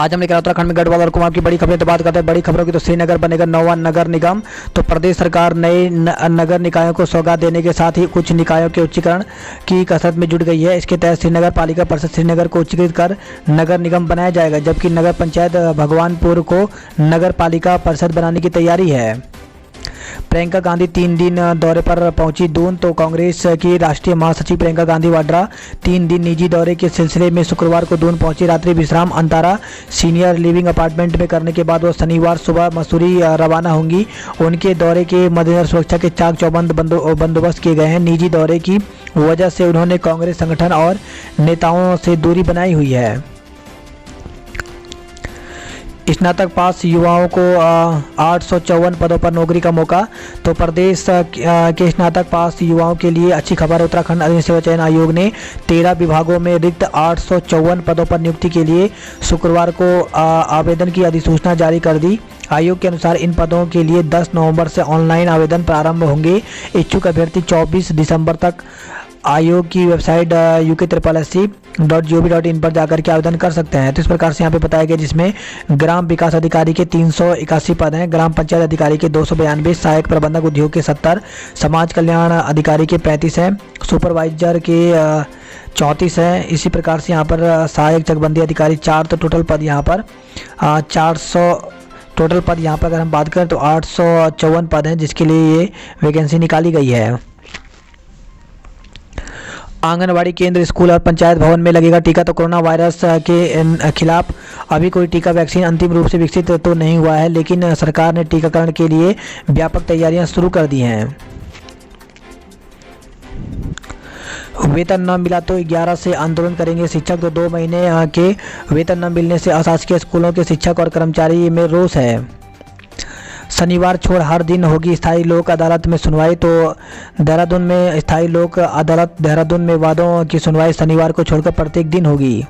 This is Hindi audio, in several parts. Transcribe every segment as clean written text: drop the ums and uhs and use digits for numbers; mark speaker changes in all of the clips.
Speaker 1: आज हम लेकर उत्तराखंड में गढ़वाल और कुमाऊं की बड़ी खबरें। तो बात करते हैं बड़ी खबरों की। तो श्रीनगर बनेगा नौवां नगर निगम। तो प्रदेश सरकार नए नगर निकायों को सौगात देने के साथ ही कुछ निकायों के उच्चीकरण की कसरत में जुट गई है। इसके तहत श्रीनगर पालिका परिषद श्रीनगर को उच्चीकृत कर नगर निगम बनाया जाएगा, जबकि नगर पंचायत भगवानपुर को नगर पालिका परिषद बनाने की तैयारी है। प्रियंका गांधी 3 दिन दौरे पर पहुंची दून। तो कांग्रेस की राष्ट्रीय महासचिव प्रियंका गांधी वाड्रा 3 दिन निजी दौरे के सिलसिले में शुक्रवार को दून पहुंची। रात्रि विश्राम अंतारा सीनियर लिविंग अपार्टमेंट में करने के बाद वो शनिवार सुबह मसूरी रवाना होंगी। उनके दौरे के मद्देनजर सुरक्षा के चाक चौबंद बंदोबस्त किए गए हैं। निजी दौरे की वजह से उन्होंने कांग्रेस संगठन और नेताओं से दूरी बनाई हुई है। स्नातक पास युवाओं को 854 पदों पर नौकरी का मौका। तो प्रदेश के स्नातक पास युवाओं के लिए अच्छी खबर। उत्तराखंड अधीन सेवा चयन आयोग ने 13 विभागों में रिक्त 854 पदों पर नियुक्ति के लिए शुक्रवार को आवेदन की अधिसूचना जारी कर दी। आयोग के अनुसार इन पदों के लिए 10 नवंबर से ऑनलाइन आवेदन प्रारंभ होंगे। इच्छुक अभ्यर्थी 24 दिसंबर तक आयोग की वेबसाइट UKSSC.gov.in पर जाकर के आवेदन कर सकते हैं। तो इस प्रकार से यहाँ पे बताया गया, जिसमें ग्राम विकास अधिकारी के 381 पद हैं, ग्राम पंचायत अधिकारी के 292, सहायक प्रबंधक उद्योग के 70, समाज कल्याण अधिकारी के 35 हैं, सुपरवाइजर के 34 हैं। इसी प्रकार से यहाँ पर सहायक चकबंदी अधिकारी 4। तो टोटल पद यहाँ पर 400 टोटल पद यहाँ पर अगर हम बात करें तो 854 पद हैं, जिसके लिए ये वैकेंसी निकाली गई है। आंगनवाड़ी केंद्र, स्कूल और पंचायत भवन में लगेगा टीका। तो कोरोना वायरस के खिलाफ अभी कोई टीका वैक्सीन अंतिम रूप से विकसित तो नहीं हुआ है, लेकिन सरकार ने टीकाकरण के लिए व्यापक तैयारियां शुरू कर दी हैं। वेतन न मिला तो 11 से आंदोलन करेंगे शिक्षक। तो 2 महीने के वेतन न मिलने से अशासकीय स्कूलों के शिक्षक और कर्मचारी में रोष है। शनिवार छोड़ हर दिन होगी स्थायी लोक अदालत में सुनवाई। तो देहरादून में स्थायी लोक अदालत देहरादून में वादों की सुनवाई शनिवार को छोड़कर प्रत्येक दिन होगी।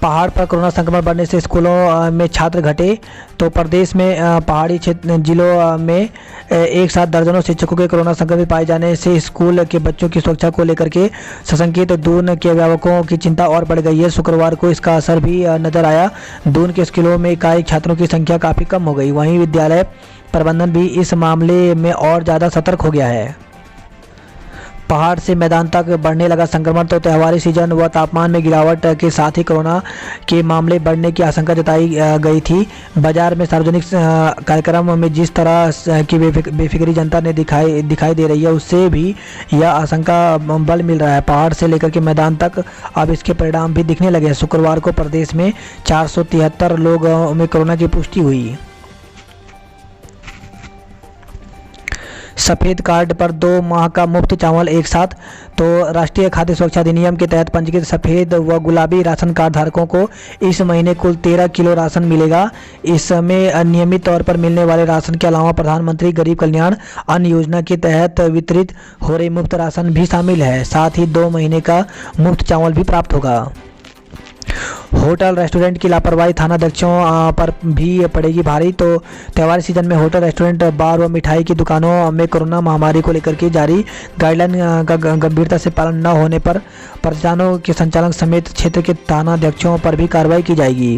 Speaker 1: पहाड़ पर कोरोना संक्रमण बढ़ने से स्कूलों में छात्र घटे। तो प्रदेश में पहाड़ी क्षेत्र जिलों में एक साथ दर्जनों शिक्षकों के कोरोना संक्रमित पाए जाने से स्कूल के बच्चों की सुरक्षा को लेकर के सशंकित दून के अभिभावकों की चिंता और बढ़ गई है। शुक्रवार को इसका असर भी नजर आया। दून के स्कूलों में इकाई छात्रों की संख्या काफ़ी कम हो गई। वहीं विद्यालय प्रबंधन भी इस मामले में और ज़्यादा सतर्क हो गया है। पहाड़ से मैदान तक बढ़ने लगा संक्रमण। तो त्योहारी सीजन व तापमान में गिरावट के साथ ही कोरोना के मामले बढ़ने की आशंका जताई गई थी। बाजार में सार्वजनिक कार्यक्रम में जिस तरह की बेफिक्री जनता ने दिखाई दे रही है, उससे भी यह आशंका बल मिल रहा है। पहाड़ से लेकर के मैदान तक अब इसके परिणाम भी दिखने लगे हैं। शुक्रवार को प्रदेश में 473 लोगों में कोरोना की पुष्टि हुई। सफ़ेद कार्ड पर 2 माह का मुफ्त चावल एक साथ। तो राष्ट्रीय खाद्य सुरक्षा अधिनियम के तहत पंजीकृत सफ़ेद व गुलाबी राशन कार्ड धारकों को इस महीने कुल 13 किलो राशन मिलेगा। इसमें नियमित तौर पर मिलने वाले राशन के अलावा प्रधानमंत्री गरीब कल्याण अन्न योजना के तहत वितरित हो रही मुफ्त राशन भी शामिल है। साथ ही 2 महीने का मुफ्त चावल भी प्राप्त होगा। होटल रेस्टोरेंट की लापरवाही थानाध्यक्षों पर भी पड़ेगी भारी। तो त्योहारी सीजन में होटल रेस्टोरेंट बार व मिठाई की दुकानों में कोरोना महामारी को लेकर के जारी गाइडलाइन का गंभीरता से पालन न होने पर प्रतिष्ठानों के संचालक समेत क्षेत्र के थानाध्यक्षों पर भी कार्रवाई की जाएगी।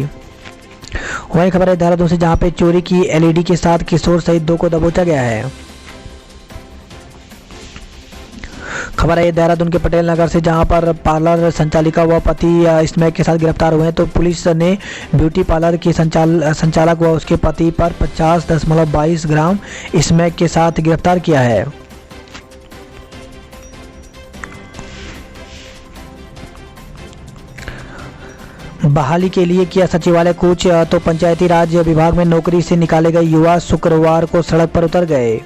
Speaker 1: वही खबर है देहरादून से, जहां पे चोरी की LED के साथ किशोर सहित 2 को दबोचा गया है। खबर है देहरादून के पटेल नगर से, जहां पर पार्लर संचालिका व पति स्मैक के साथ गिरफ्तार हुए हैं। तो पुलिस ने ब्यूटी पार्लर के संचालक व उसके पति पर 50.22 ग्राम स्मैक के साथ गिरफ्तार किया है। बहाली के लिए किया सचिवालय कूच। तो पंचायती राज विभाग में नौकरी से निकाले गए युवा शुक्रवार को सड़क पर उतर गए।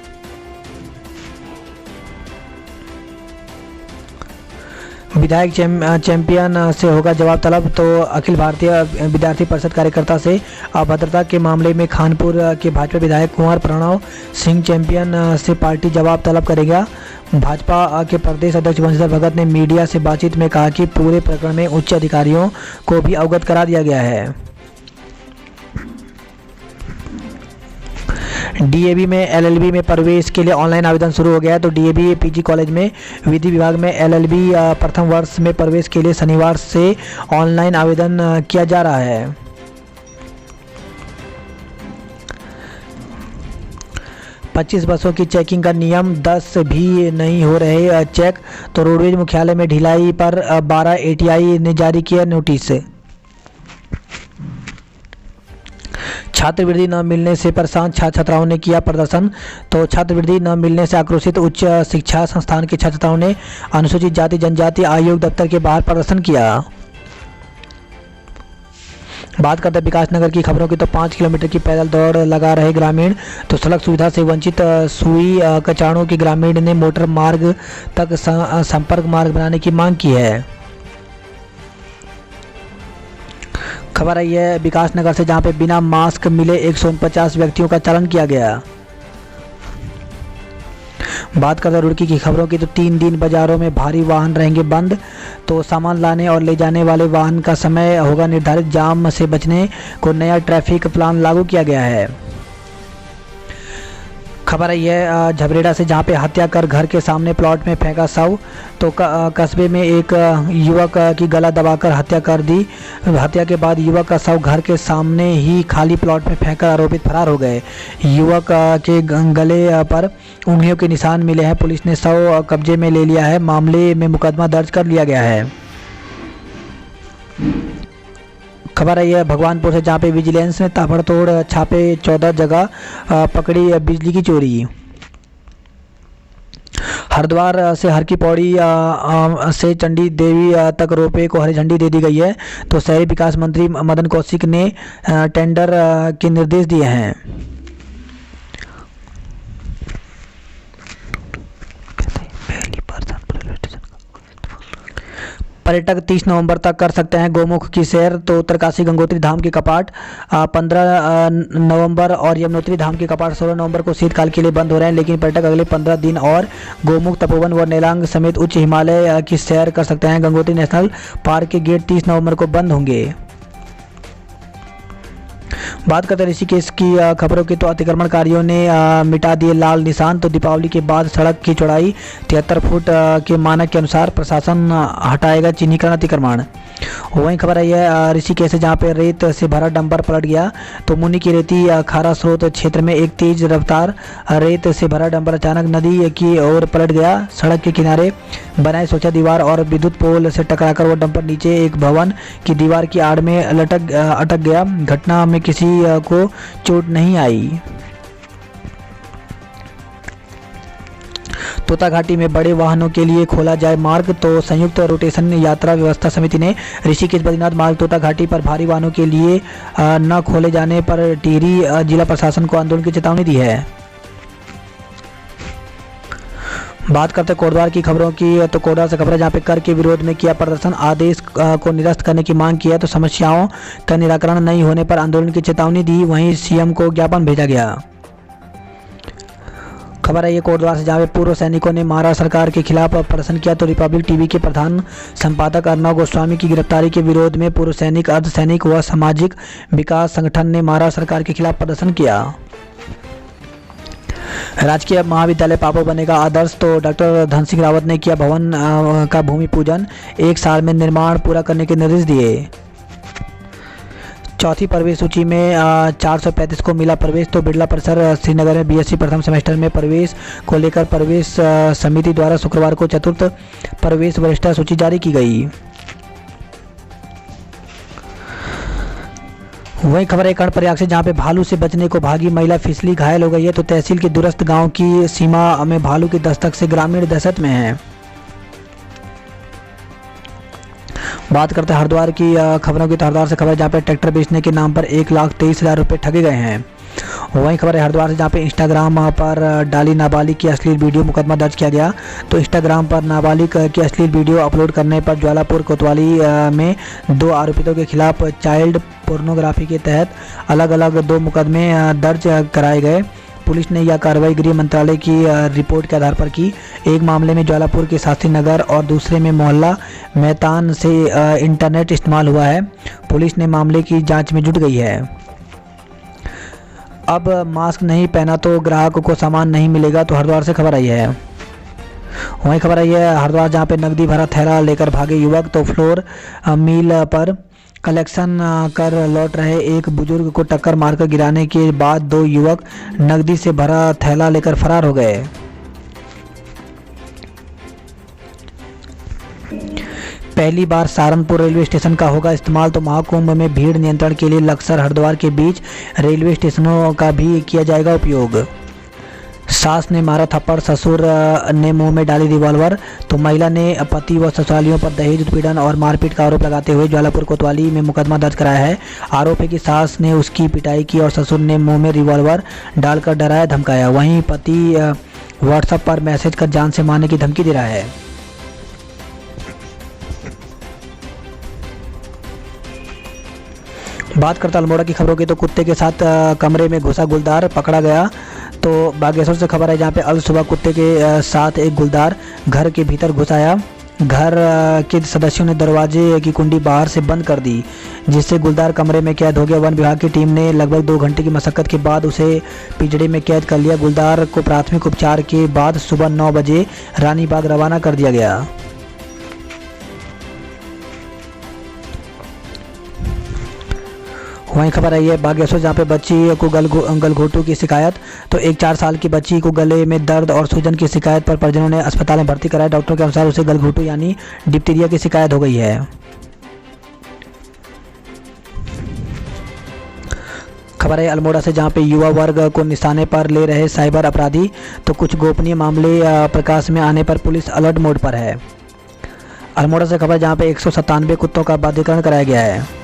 Speaker 1: विधायक चैंपियन से होगा जवाब तलब। तो अखिल भारतीय विद्यार्थी परिषद कार्यकर्ता से अभद्रता के मामले में खानपुर के भाजपा विधायक कुंवर प्रणव सिंह चैंपियन से पार्टी जवाब तलब करेगा। भाजपा के प्रदेश अध्यक्ष बंशीधर भगत ने मीडिया से बातचीत में कहा कि पूरे प्रकरण में उच्च अधिकारियों को भी अवगत करा दिया गया है। डीएवी में एलएलबी में प्रवेश के लिए ऑनलाइन आवेदन शुरू हो गया है। तो डीएवी पीजी कॉलेज में विधि विभाग में एलएलबी प्रथम वर्ष में प्रवेश के लिए शनिवार से ऑनलाइन आवेदन किया जा रहा है। पच्चीस बसों की चेकिंग का नियम, 10 भी नहीं हो रहे चेक। तो रोडवेज मुख्यालय में ढिलाई पर 12 एटीआई ने जारी किया नोटिस। छात्रवृत्ति न मिलने से परेशान छात्र छात्राओं ने किया प्रदर्शन। तो छात्रवृत्ति न मिलने से आक्रोशित उच्च शिक्षा संस्थान के छात्र छात्राओं ने अनुसूचित जाति जनजाति आयोग दफ्तर के बाहर प्रदर्शन किया। बात करते हैं विकास नगर की खबरों की। तो 5 किलोमीटर की पैदल दौड़ लगा रहे ग्रामीण। तो सड़क सुविधा से वंचित सुई कचाणों के ग्रामीण ने मोटर मार्ग तक संपर्क मार्ग बनाने की मांग की है। खबर आई है विकास नगर से, जहां पे बिना मास्क मिले 149 व्यक्तियों का चालान किया गया। बात करते हैं रुड़की की खबरों की। तो 3 दिन बाजारों में भारी वाहन रहेंगे बंद। तो सामान लाने और ले जाने वाले वाहन का समय होगा निर्धारित। जाम से बचने को नया ट्रैफिक प्लान लागू किया गया है। खबर आई है झबरेड़ा से, जहां पे हत्या कर घर के सामने प्लॉट में फेंका शव। तो कस्बे में एक युवक की गला दबाकर हत्या कर दी। हत्या के बाद युवक का शव घर के सामने ही खाली प्लॉट में फेंककर आरोपित फरार हो गए। युवक के गले पर उंगलियों के निशान मिले हैं। पुलिस ने शव कब्जे में ले लिया है। मामले में मुकदमा दर्ज कर लिया गया है। खबर आई है भगवानपुर से, जहाँ पे विजिलेंस ने ताबड़तोड़ छापे 14 जगह पकड़ी बिजली की चोरी। हरिद्वार से हर की पौड़ी से चंडी देवी तक रोपवे को हरी झंडी दे दी गई है। तो शहरी विकास मंत्री मदन कौशिक ने टेंडर के निर्देश दिए हैं। पर्यटक 30 नवंबर तक कर सकते हैं गोमुख की सैर। तो उत्तरकाशी गंगोत्री धाम के कपाट 15 नवंबर और यमुनोत्री धाम के कपाट 16 नवंबर को शीतकाल के लिए बंद हो रहे हैं, लेकिन पर्यटक अगले 15 दिन और गोमुख, तपोवन व नेलांग समेत उच्च हिमालय की सैर कर सकते हैं। गंगोत्री नेशनल पार्क के गेट 30 नवंबर को बंद होंगे। बात करते हैं ऋषिकेश की खबरों की। तो अतिक्रमणकारियों ने मिटा दिए लाल निशान। तो दीपावली के बाद सड़क की चौड़ाई 73 फुट के मानक के अनुसार प्रशासन हटाएगा चिन्हीकरण अतिक्रमण। वहीं खबर आई है ऋषिकेश, जहाँ पे रेत से भरा डंपर पलट गया। तो मुनि की रेती खारा स्रोत क्षेत्र में एक तेज रफ्तार रेत से भरा डंपर अचानक नदी की ओर पलट गया। सड़क के किनारे बनाए सोचा दीवार और विद्युत पोल से टकराकर वो डंपर नीचे एक भवन की दीवार की आड़ में अटक गया। घटना में किसी को चोट नहीं आई। तोता घाटी में बड़े वाहनों के लिए खोला जाए मार्ग। तो संयुक्त रोटेशन यात्रा व्यवस्था समिति ने ऋषिकेश बद्रीनाथ मार्ग तोता घाटी पर भारी वाहनों के लिए न खोले जाने पर टिहरी जिला प्रशासन को आंदोलन की चेतावनी दी है। बात करते हैं कोटद्वार की खबरों की। तो कोटद्वार से खबर है, जहाँ पे कर के विरोध में किया प्रदर्शन, आदेश को निरस्त करने की मांग की है। तो समस्याओं का निराकरण नहीं होने पर आंदोलन की चेतावनी दी। वहीं सीएम को ज्ञापन भेजा गया। खबर है ये कोटद्वार से, जहाँ पे पूर्व सैनिकों ने महाराष्ट्र सरकार के खिलाफ प्रदर्शन किया। तो रिपब्लिक टीवी के प्रधान संपादक अर्णव गोस्वामी की गिरफ्तारी के विरोध में पूर्व सैनिक, अर्धसैनिक व सामाजिक विकास संगठन ने महाराष्ट्र सरकार के खिलाफ प्रदर्शन किया। राजकीय महाविद्यालय पापड़ बनेगा आदर्श। तो डॉक्टर धन सिंह रावत ने किया भवन का भूमि पूजन। 1 साल में निर्माण पूरा करने के निर्देश दिए। चौथी प्रवेश सूची में 435 को मिला प्रवेश। तो बिरला परिसर श्रीनगर में बीएससी प्रथम सेमेस्टर में प्रवेश को लेकर प्रवेश समिति द्वारा शुक्रवार को चतुर्थ प्रवेश वरिष्ठता सूची जारी की गई। वही खबर है कर्णप्रयाग से, जहाँ पे भालू से बचने को भागी महिला फिसली घायल हो गई है। तो तहसील के दूरस्थ गांव की सीमा में भालू की दस्तक से ग्रामीण दहशत में हैं। बात करते हैं हरिद्वार की खबरों की। तो हरिद्वार से खबर, जहाँ पे ट्रैक्टर बेचने के नाम पर 1,23,000 रुपये ठगे गए हैं। वहीं खबर है हरिद्वार से, जहाँ पे इंस्टाग्राम पर डाली नाबालिग की अश्लील वीडियो, मुकदमा दर्ज किया गया। तो इंस्टाग्राम पर नाबालिग की अश्लील वीडियो अपलोड करने पर ज्वालापुर कोतवाली में 2 आरोपितों के खिलाफ चाइल्ड पोर्नोग्राफी के तहत अलग अलग 2 मुकदमे दर्ज कराए गए। पुलिस ने यह कार्रवाई गृह मंत्रालय की रिपोर्ट के आधार पर की। एक मामले में ज्वालापुर के शास्त्री नगर और दूसरे में मोहल्ला मैतान से इंटरनेट इस्तेमाल हुआ है। पुलिस ने मामले की जांच में जुट गई है। अब मास्क नहीं पहना तो ग्राहक को सामान नहीं मिलेगा। तो हरिद्वार से खबर आई है। वहीं खबर आई है हरिद्वार, जहाँ पे नकदी भरा थैला लेकर भागे युवक। तो फ्लोर मिल पर कलेक्शन कर लौट रहे एक बुजुर्ग को टक्कर मारकर गिराने के बाद 2 युवक नकदी से भरा थैला लेकर फरार हो गए। पहली बार सहारनपुर रेलवे स्टेशन का होगा इस्तेमाल। तो महाकुंभ में भीड़ नियंत्रण के लिए लक्सर हरिद्वार के बीच रेलवे स्टेशनों का भी किया जाएगा उपयोग। सास ने मारा थप्पड़, ससुर ने मुंह में डाली रिवॉल्वर। तो महिला ने पति व ससुरालियों पर दहेज उत्पीड़न और मारपीट का आरोप लगाते हुए ज्वालापुर कोतवाली में मुकदमा दर्ज कराया है। आरोप है कि सास ने उसकी पिटाई की और ससुर ने मुंह में रिवॉल्वर डालकर डराया धमकाया। वहीं पति व्हाट्सएप पर मैसेज कर जान से मारने की धमकी दे रहा है। बात करते अल्मोड़ा की खबरों की, तो कुत्ते के साथ कमरे में घुसा गुलदार पकड़ा गया। तो बागेश्वर से खबर है, जहां पे अल सुबह कुत्ते के साथ एक गुलदार घर के भीतर घुस आया। घर के सदस्यों ने दरवाजे की कुंडी बाहर से बंद कर दी, जिससे गुलदार कमरे में कैद हो गया। वन विभाग की टीम ने लगभग 2 घंटे की मशक्कत के बाद उसे पिंजड़े में कैद कर लिया। गुलदार को प्राथमिक उपचार के बाद सुबह 9 बजे रानीबाग रवाना कर दिया गया। वहीं खबर आई है बागेश्वर, जहाँ पे बच्ची को गलघोटू की शिकायत। तो एक 4 साल की बच्ची को गले में दर्द और सूजन की शिकायत पर परिजनों ने अस्पताल में भर्ती कराया। डॉक्टरों के अनुसार उसे गलघोटू यानी डिप्टीरिया की शिकायत हो गई है। खबर है अल्मोड़ा से, जहाँ पे युवा वर्ग को निशाने पर ले रहे साइबर अपराधी। तो कुछ गोपनीय मामले प्रकाश में आने पर पुलिस अलर्ट मोड पर है। अल्मोड़ा से खबर, जहाँ पे 197 कुत्तों का बाध्यकरण कराया गया है।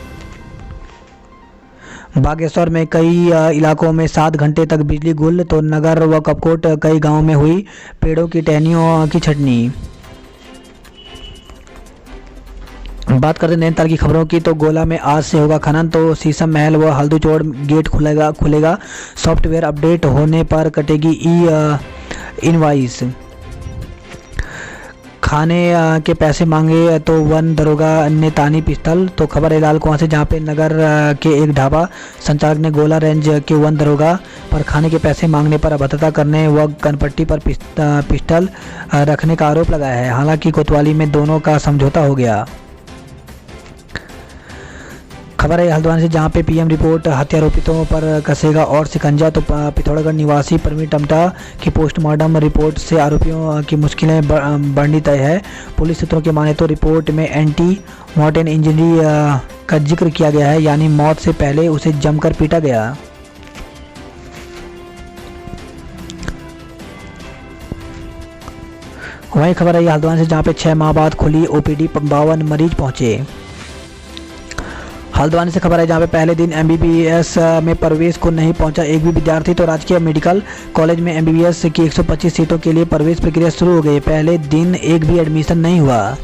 Speaker 1: बागेश्वर में कई इलाकों में 7 घंटे तक बिजली गुल। तो नगर व कपकोट कई गांवों में हुई पेड़ों की टहनियों की छटनी। बात करते नैनीताल की खबरों की, तो गोला में आज से होगा खनन। तो शीशम महल व हल्दूचोड़ गेट खुलेगा। सॉफ्टवेयर अपडेट होने पर कटेगी इनवाइस। खाने के पैसे मांगे तो वन दरोगा ने तानी पिस्तौल। तो खबर है लालकुआं से, जहाँ पे नगर के एक ढाबा संचालक ने गोला रेंज के वन दरोगा पर खाने के पैसे मांगने पर अभद्रता करने व कनपट्टी पर पिस्टल रखने का आरोप लगाया है। हालांकि कोतवाली में दोनों का समझौता हो गया। खबर है हल्द्वानी से, जहाँ पे पीएम रिपोर्ट हत्यारोपितों पर कसेगा और शिकंजा। तो पिथौरागढ़ निवासी परवीन टमटा की पोस्टमार्टम रिपोर्ट से आरोपियों की मुश्किलें बढ़नी तय है। पुलिस सूत्रों के माने तो रिपोर्ट में एंटी मॉर्टेम इंजरी का जिक्र किया गया है, यानी मौत से पहले उसे जमकर पीटा गया। वहीं खबर है हल्द्वानी से, जहाँ पे 6 माह बाद खुली ओपीडी, 52 मरीज पहुंचे। हल्द्वानी से खबर है, जहाँ पे पहले दिन एमबीबीएस में प्रवेश को नहीं पहुंचा एक भी विद्यार्थी। तो राजकीय मेडिकल कॉलेज में एमबीबीएस की 125 सीटों के लिए प्रवेश प्रक्रिया शुरू हो गई। पहले दिन एक भी एडमिशन नहीं हुआ।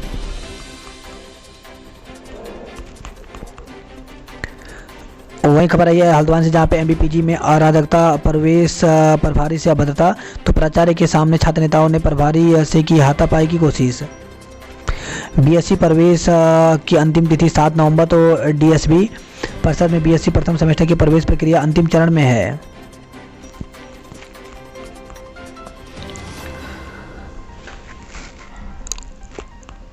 Speaker 1: वहीं खबर आई है हल्द्वानी से, जहाँ पे एमबीपीजी में अराजकता, प्रवेश प्रभारी से अभद्रता। तो प्राचार्य के सामने छात्र नेताओं ने प्रभारी से की हाथापाई की कोशिश। बीएससी प्रवेश की अंतिम तिथि 7 नवंबर। तो डीएसबी परिषद में बीएससी प्रथम सेमेस्टर की प्रवेश प्रक्रिया अंतिम चरण में है।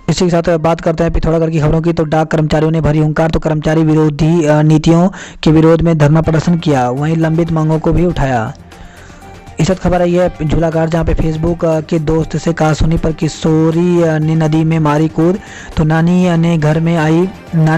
Speaker 1: इसी के साथ बात करते हैं पिथौरागढ़ की खबरों की। तो डाक कर्मचारियों ने भरी हुंकार। तो कर्मचारी विरोधी नीतियों के विरोध में धरना प्रदर्शन किया। वहीं लंबित मांगों को भी उठाया। इस वक्त खबर आई है झूलाघाट, जहाँ पे फेसबुक के दोस्त से कहासुनी पर किशोरी ने नदी में मारी कूद। तो नानी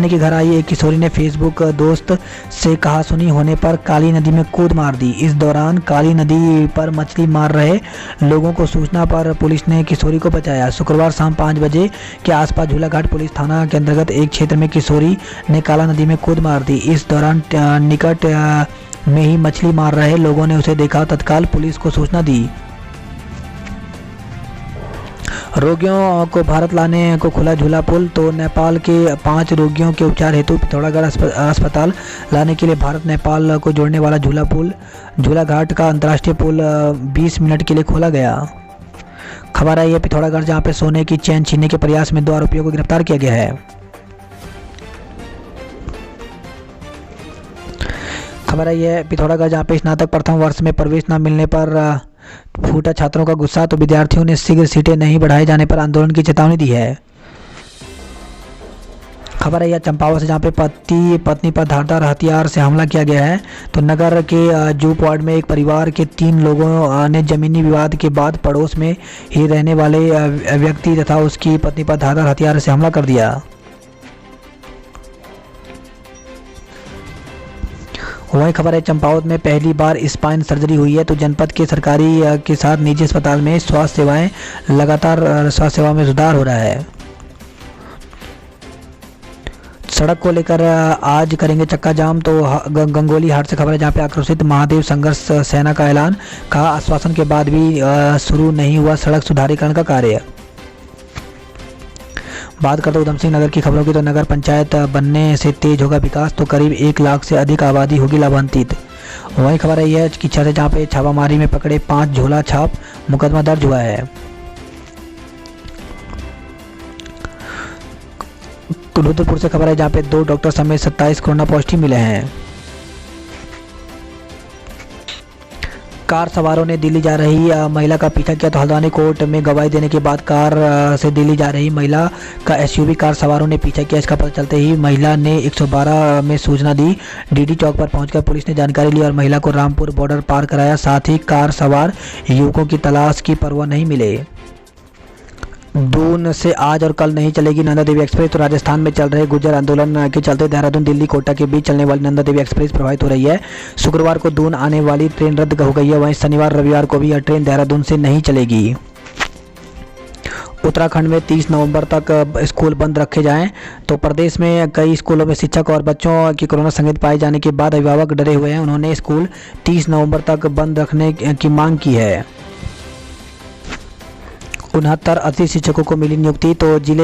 Speaker 1: के घर आई एक किशोरी ने फेसबुक दोस्त से कहासुनी होने पर काली नदी में कूद मार दी। इस दौरान काली नदी पर मछली मार रहे लोगों को सूचना पर पुलिस ने किशोरी को बचाया। शुक्रवार शाम 5 बजे के आसपास झूलाघाट पुलिस थाना के अंतर्गत एक क्षेत्र में किशोरी ने काला नदी में कूद मार दी। इस दौरान निकट में ही मछली मार रहे लोगों ने उसे देखा, तत्काल पुलिस को सूचना दी। रोगियों को भारत लाने को खुला झूला पुल। तो नेपाल के 5 रोगियों के उपचार हेतु पिथौरागढ़ अस्पताल लाने के लिए भारत नेपाल को जोड़ने वाला झूला पुल झूलाघाट का अंतर्राष्ट्रीय पुल 20 मिनट के लिए खोला गया। खबर आई है पिथौरागढ़, जहाँ पे सोने की चेन छीनने के प्रयास में 2 आरोपियों को गिरफ्तार किया गया है। खबर आई है पिथौरागढ़, जहाँ पे स्नातक प्रथम वर्ष में प्रवेश न मिलने पर फूटा छात्रों का गुस्सा, तो विद्यार्थियों ने शीघ्र सीटें नहीं बढ़ाए जाने पर आंदोलन की चेतावनी दी है। खबर है चंपावत से, जहाँ पे पति पत्नी पर धारदार हथियार से हमला किया गया है। तो नगर के जूप वार्ड में एक परिवार के 3 लोगों ने जमीनी विवाद के बाद पड़ोस में ही रहने वाले व्यक्ति तथा उसकी पत्नी पर धारदार हथियार से हमला कर दिया। वही खबर है चंपावत में पहली बार स्पाइन सर्जरी हुई है। तो जनपद के सरकारी के साथ निजी अस्पताल में स्वास्थ्य सेवाएं लगातार स्वास्थ्य सेवा में सुधार हो रहा है। सड़क को लेकर आज करेंगे चक्का जाम, तो गंगोली हाट से खबर है, जहाँ पे आक्रोशित महादेव संघर्ष सेना का ऐलान, कहा आश्वासन के बाद भी शुरू नहीं हुआ सड़क सुधारीकरण का कार्य। बात करते उधम सिंह नगर की खबरों की, तो नगर पंचायत बनने से तेज होगा विकास, तो करीब 1 लाख से अधिक आबादी होगी लाभान्वित। वही खबर आई है किच्छा से, जहाँ पे छापामारी में पकड़े 5 झोला छाप, मुकदमा दर्ज हुआ है। रुद्रपुर से खबर है, जहाँ पे 2 डॉक्टर समेत 27 कोरोना पॉजिटिव मिले हैं। कार सवारों ने दिल्ली जा रही महिला का पीछा किया, तो हल्द्वानी कोर्ट में गवाही देने के बाद कार से दिल्ली जा रही महिला का एसयूवी कार सवारों ने पीछा किया। इसका पता चलते ही महिला ने 112 में सूचना दी। डीडी चौक पर पहुंचकर पुलिस ने जानकारी ली और महिला को रामपुर बॉर्डर पार कराया। साथ ही कार सवार युवकों की तलाश की परवाह नहीं मिले। दून से आज और कल नहीं चलेगी नंदा देवी एक्सप्रेस, तो राजस्थान में चल रहे गुर्जर आंदोलन के चलते देहरादून दिल्ली कोटा के बीच चलने वाली नंदा देवी एक्सप्रेस प्रभावित हो रही है। शुक्रवार को दून आने वाली ट्रेन रद्द हो गई है। वहीं शनिवार रविवार को भी यह ट्रेन देहरादून से नहीं चलेगी। उत्तराखंड में 30 नवंबर तक स्कूल बंद रखे जाएं, तो प्रदेश में कई स्कूलों में शिक्षक और बच्चों की कोरोना संक्रमित पाए जाने के बाद अभिभावक डरे हुए हैं। उन्होंने स्कूल 30 नवंबर तक बंद रखने की मांग की है। 69-80 शिक्षकों को मिली नियुक्ति, तो जिले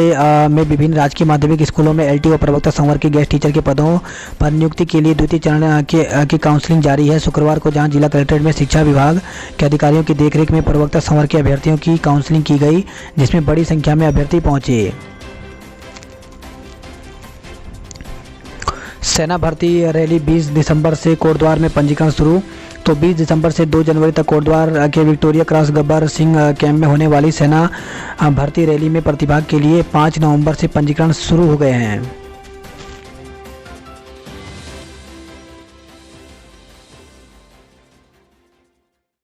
Speaker 1: में विभिन्न राजकीय माध्यमिक स्कूलों में एलटी व प्रवक्ता संवर्ग के गेस्ट टीचर के पदों पर नियुक्ति के लिए द्वितीय चरण की काउंसलिंग जारी है। शुक्रवार को जहां जिला कलेक्ट्रेट में शिक्षा विभाग के अधिकारियों की देखरेख में प्रवक्ता संवर्ग के अभ्यर्थियों की काउंसलिंग की गई, जिसमें बड़ी संख्या में अभ्यर्थी पहुंचे। सेना भर्ती रैली 20 दिसंबर से कोटद्वार में पंजीकरण शुरू, तो 20 दिसंबर से 2 जनवरी तक कोटद्वार के Victoria cross Gabbar Singh camp में होने वाली सेना भर्ती रैली में प्रतिभाग के लिए 5 नवंबर से पंजीकरण शुरू हो गए हैं।